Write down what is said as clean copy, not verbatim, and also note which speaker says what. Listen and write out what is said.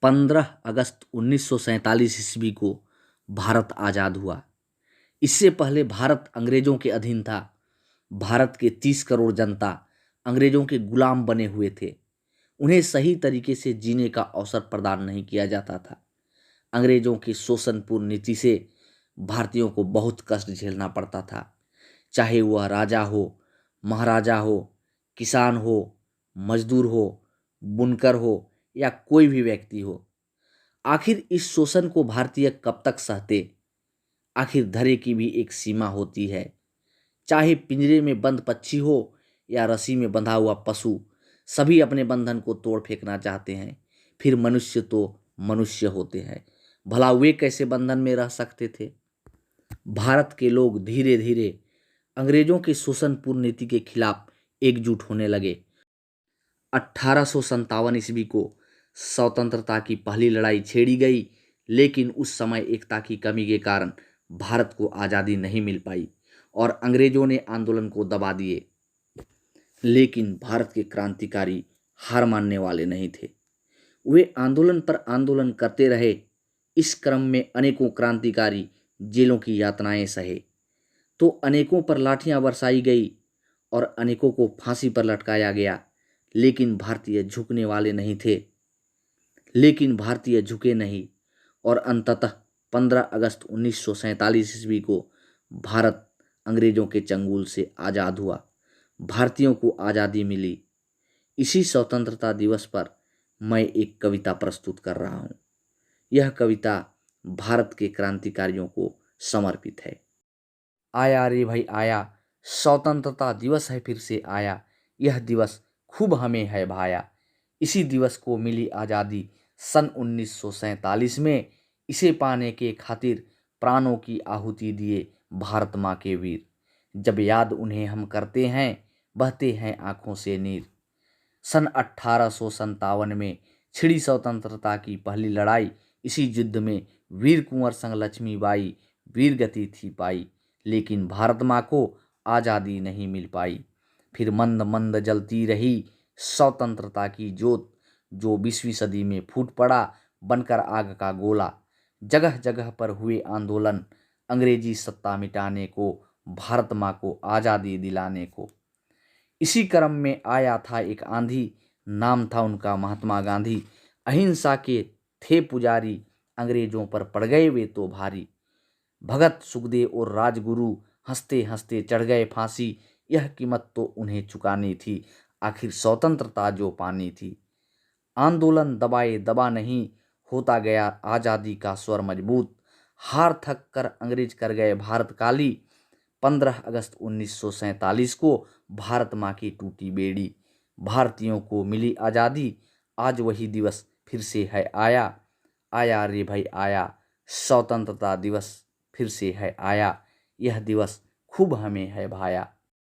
Speaker 1: 15 अगस्त 1947 ईस्वी को भारत आज़ाद हुआ। इससे पहले भारत अंग्रेजों के अधीन था। भारत के 30 करोड़ जनता अंग्रेजों के गुलाम बने हुए थे। उन्हें सही तरीके से जीने का अवसर प्रदान नहीं किया जाता था। अंग्रेजों की शोषणपूर्ण नीति से भारतीयों को बहुत कष्ट झेलना पड़ता था, चाहे वह राजा हो, महाराजा हो, किसान हो, मजदूर हो, बुनकर हो या कोई भी व्यक्ति हो। आखिर इस शोषण को भारतीय कब तक सहते? आखिर धैर्य की भी एक सीमा होती है। चाहे पिंजरे में बंद पक्षी हो या रस्सी में बंधा हुआ पशु, सभी अपने बंधन को तोड़ फेंकना चाहते हैं। फिर मनुष्य तो मनुष्य होते हैं, भला वे कैसे बंधन में रह सकते थे? भारत के लोग धीरे धीरे अंग्रेजों की शोषणपूर्ण नीति के खिलाफ एकजुट होने लगे। 1857 ईस्वी को स्वतंत्रता की पहली लड़ाई छेड़ी गई, लेकिन उस समय एकता की कमी के कारण भारत को आज़ादी नहीं मिल पाई और अंग्रेजों ने आंदोलन को दबा दिए। लेकिन भारत के क्रांतिकारी हार मानने वाले नहीं थे। वे आंदोलन पर आंदोलन करते रहे। इस क्रम में अनेकों क्रांतिकारी जेलों की यातनाएं सहे, तो अनेकों पर लाठियां बरसाई गई और अनेकों को फांसी पर लटकाया गया। लेकिन भारतीय झुके नहीं और अंततः 15 अगस्त 1947 ईस्वी को भारत अंग्रेजों के चंगुल से आज़ाद हुआ। भारतीयों को आज़ादी मिली। इसी स्वतंत्रता दिवस पर मैं एक कविता प्रस्तुत कर रहा हूँ। यह कविता भारत के क्रांतिकारियों को समर्पित है। आया रे भाई आया, स्वतंत्रता दिवस है फिर से आया। यह दिवस खूब हमें है भाया। इसी दिवस को मिली आज़ादी सन 1947 में। इसे पाने के खातिर प्राणों की आहुति दिए भारत माँ के वीर। जब याद उन्हें हम करते हैं, बहते हैं आँखों से नीर। सन 1857 में छिड़ी स्वतंत्रता की पहली लड़ाई। इसी युद्ध में वीर कुंवर संग लक्ष्मीबाई वीर गति थी पाई। लेकिन भारत माँ को आज़ादी नहीं मिल पाई। फिर मंद मंद जलती रही स्वतंत्रता की जोत, जो 20वीं सदी में फूट पड़ा बनकर आग का गोला। जगह जगह पर हुए आंदोलन अंग्रेजी सत्ता मिटाने को, भारत माँ को आज़ादी दिलाने को। इसी क्रम में आया था एक आंधी, नाम था उनका महात्मा गांधी। अहिंसा के थे पुजारी, अंग्रेजों पर पड़ गए वे तो भारी। भगत सुखदेव और राजगुरु हंसते हंसते चढ़ गए फांसी। यह कीमत तो उन्हें चुकानी थी, आखिर स्वतंत्रता जो पानी थी। आंदोलन दबाए दबा नहीं, होता गया आज़ादी का स्वर मजबूत। हार थक कर अंग्रेज कर गए भारत काली। 15 अगस्त 1947 को भारत माँ की टूटी बेड़ी। भारतीयों को मिली आज़ादी, आज वही दिवस फिर से है आया। आया रे भाई आया, स्वतंत्रता दिवस फिर से है आया। यह दिवस खूब हमें है भाया।